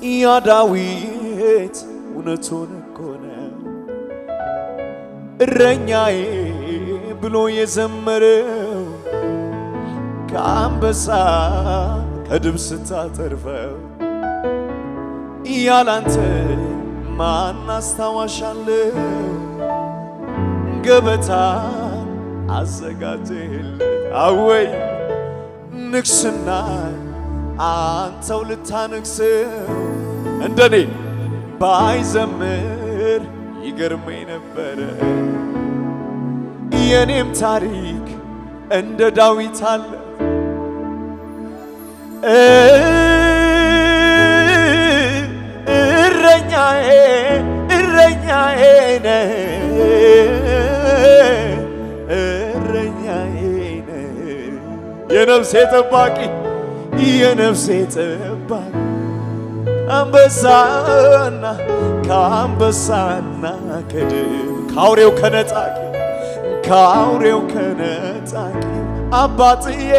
ያ ዳዊት እውነቱን እኮ ነው እረኛዬ ብሎ የዘመረው ከአንበሳ ከድብ ስታተርፈው ያላንተ ማን አስታዋሻለው ገበታን አዘጋጀህለት አወይ ንግስና አንተው ልታነግሰው እንደኔ ባይዘምር ይገርመኝ ነበረ የኔም ታሪክ እንደ ዳዊት አለ እረኛዬ እረኛዬ ነህ እረኛዬ ነህ የነፍሴ ጠባቂ የነፍሴ ጠባቂ አንበሳና ከአንበሳና ከድብ ከአውሬው ከነጣቂ ከአውሬው ከነጣቂ አባትዬ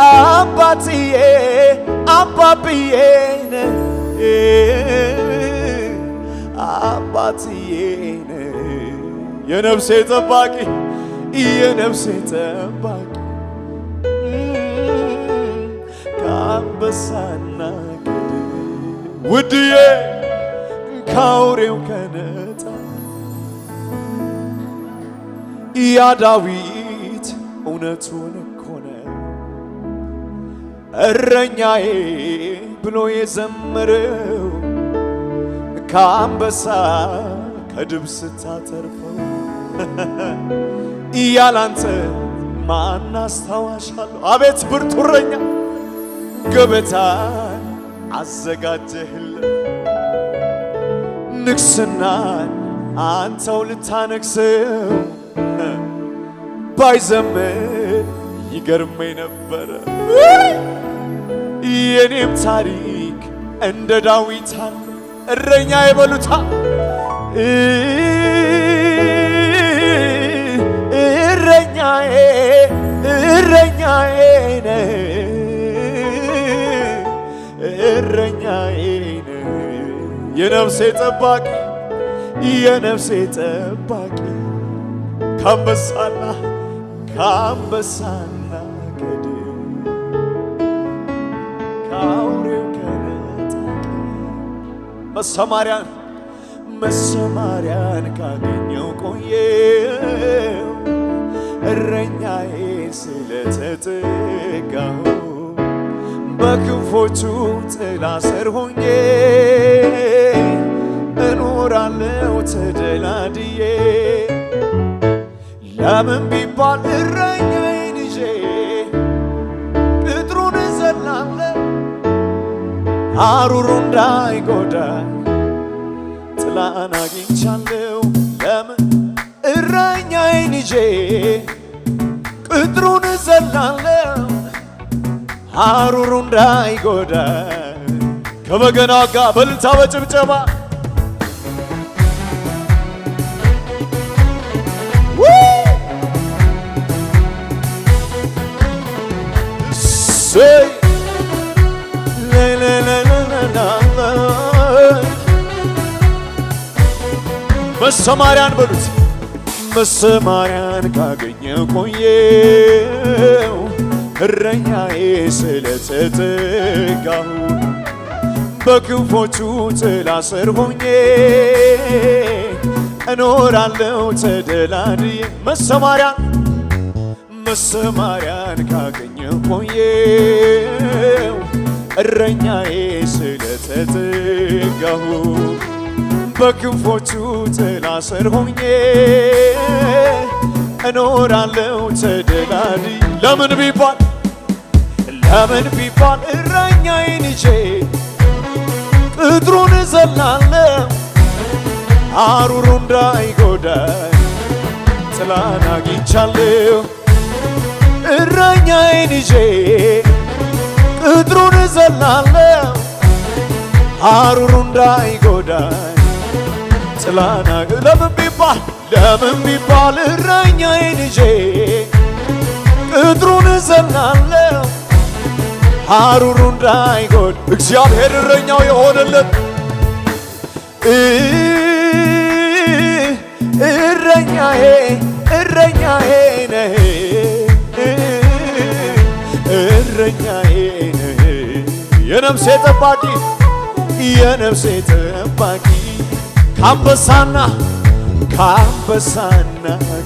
አባትዬ አባብዬ ነህ አባትዬ ነህ የነፍሴ ጠባቂ የነፍሴ ጠባቂ ከአንበሳና ከድብ ውድዬ ከአውሬው ከነጣቂ ያ ዳዊት እውነቱን እኮ ነው እረኛዬ ብሎ የዘመረው ከአንበሳ ከድብ ስታተርፈው ያላንተ ማን አስታዋሻለሁ አቤት ብርቱ እረኛ ገበታን አዘጋጀህለት ንግስናን አንተው ልታነግሰው ባይዘምር ይገርመኝ ነበረ የኔም ታሪክ እንደ ዳዊት አለ እረኛ የበሉታ እረኛዬ እረኛዬ ነህ እረኛዬ ነህ የነፍሴ ጠባቂ የነፍሴ ጠባቂ ከአንበሳና ከአንበሳና ከድብ ከአውሬው ከነጣቂ መሰማሪያን ካገኘው ቆየው እረኛዬ ስለተጠጋሁ በክንፎቹ ጥላ ስር ሆኜ እኖራለሁ ተደላድዬ ለምን ቢባል እረኛዬን ይዤ ቅጥሩን እዘላለሁ ሐሩሩ እንዳይጎዳኝ ጥላን አግኝቻለሁ ለምን እረኛዬን ይዤ ቅጥሩን እዘላለሁ ሐሩሩ እንዳይጎዳኝ ከበገና ጋር በልልታ በጭብጨባ መሰማሪያን በሉት መሰማሪያን ካገኘው ቆየው እረኛዬ ስለተጠጋሁ በክንፎቹ ጥላ ስር ሆኜ እኖራለሁ ተደላድዬ መሰማሪያን ካገኘው ቆየው እረኛዬ ስለተጠጋሁ በክንፎቹ ጥላ ስር ሆኜ እኖራለሁ ተደላድዬ ለምን ቢባል እረኛዬን ይዤ ቅጥሩን እዘላለሁ ሐሩሩ እንዳይጎዳኝ ጥላን አግኝቻለሁ እረኛዬን ይዤ ቅጥሩን እዘላለሁ ሐሩሩ እንዳይጎዳኝ ጥላን ለምን ቢባል እረኛዬን ይዤ ቅጥሩን እዘላለሁ ሐሩሩ እንዳይጎድ እግዚአብሔር እረኛው የሆነለት እረኛዬ እረኛዬ ነህ እረኛዬ ነህ የነፍሴ ጠባቂ የነፍሴ ጠባቂ ከአንበሳና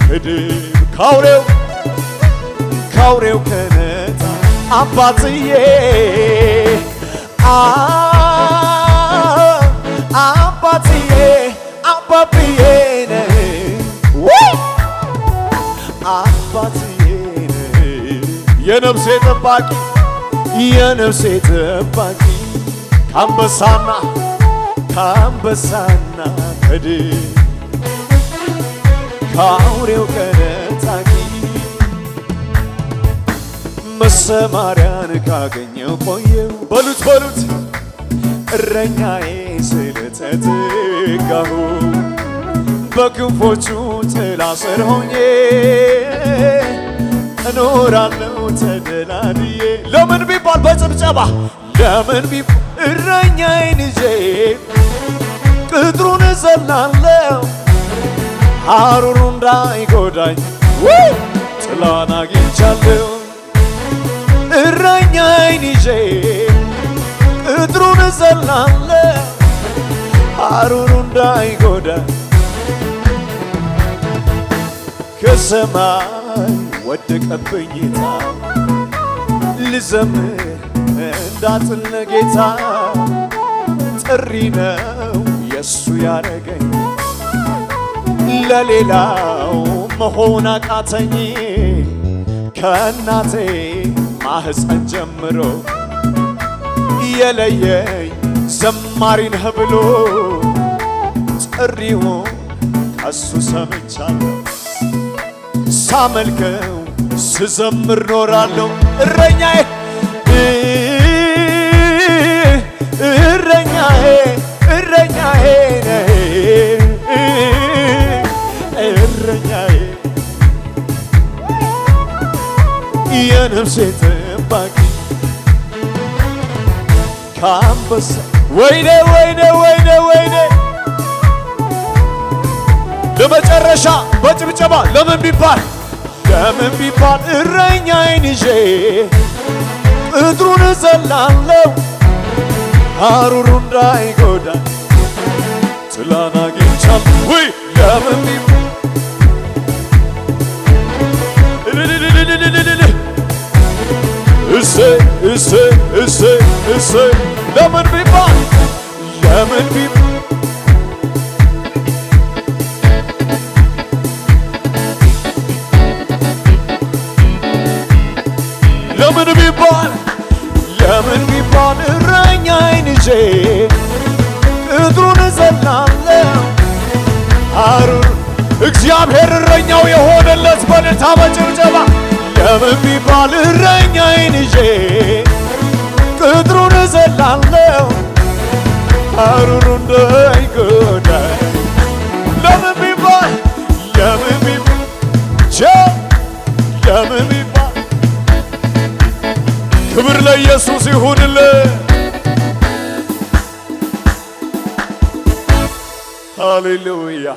ከድብ ካውሬው ከነጣ አባትዬ አባትዬ አባብዬ ነህ አባትዬ ነህ የነፍሴ ጠባቂ የነፍሴ ጠባቂ ከአንበሳና ከድብ ካውሬው ከነጣቂ መሰማሪያን ካገኘው ቆየው በሉት እረኛዬ ስለተጠጋሁ በክንፎቹ ጥላ ስር ሆኜ እኖራለሁ ተደላድዬ ለምን ቢባል በጭብጨባ ለምን ቢባል እረኛዬን ይዤ ቅጥሩን እዘላለሁ ሐሩሩ እንዳይጎዳኝ ጥላን አግኝቻለሁ እረኛዬን ይዤ ቅጥሩን እዘላለሁ ሐሩሩ እንዳይጎዳኝ ከሰማይ ወደቀብኝ ጌታ ልዘምር እንዳጥል ጌታ ጥሪ ነው የሱ ያረገኝ ለሌላው መሆን አቃተኝ ከእናቴ ማህፀን ጀምሮ የለየኝ ዘማሪ ነህ ብሎ ጥሪውን ከሱ ሰምቻለሁ ሳመልከው ስዘምር ኖራለሁ እረኛዬ እረኛዬ እረኛዬ ነህ እረኛዬ የነፍሴ ጠባቂ ከአንበሳ ወይኔ ለመጨረሻ በጭብጨባ ለምን ቢባል እረኛዬን ይዤ ቅጥሩን እዘላለሁ ሐሩሩ እንዳይጎዳኝ ጥላን አግኝቻለሁ ለምን ቢባል እሰይ ለምን ቢባል እረኛዬን ይዤ ቅጥሩን እዘላለሁ ሐሩሩ እግዚአብሔር እረኛው የሆነለት በእልልታ በጭብጨባ ለምን ቢባል እረኛዬን ይዤ ቅጥሩን እዘላለሁ ሐሩሩ እንዳይጎዳኝ ለምን ቢባል ክብር ለኢየሱስ ይሁንልህ። ሃሌሉያ።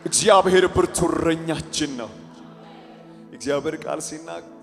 እግዚአብሔር ብርቱ እረኛችን ነው። እግዚአብሔር ቃል ሲናገር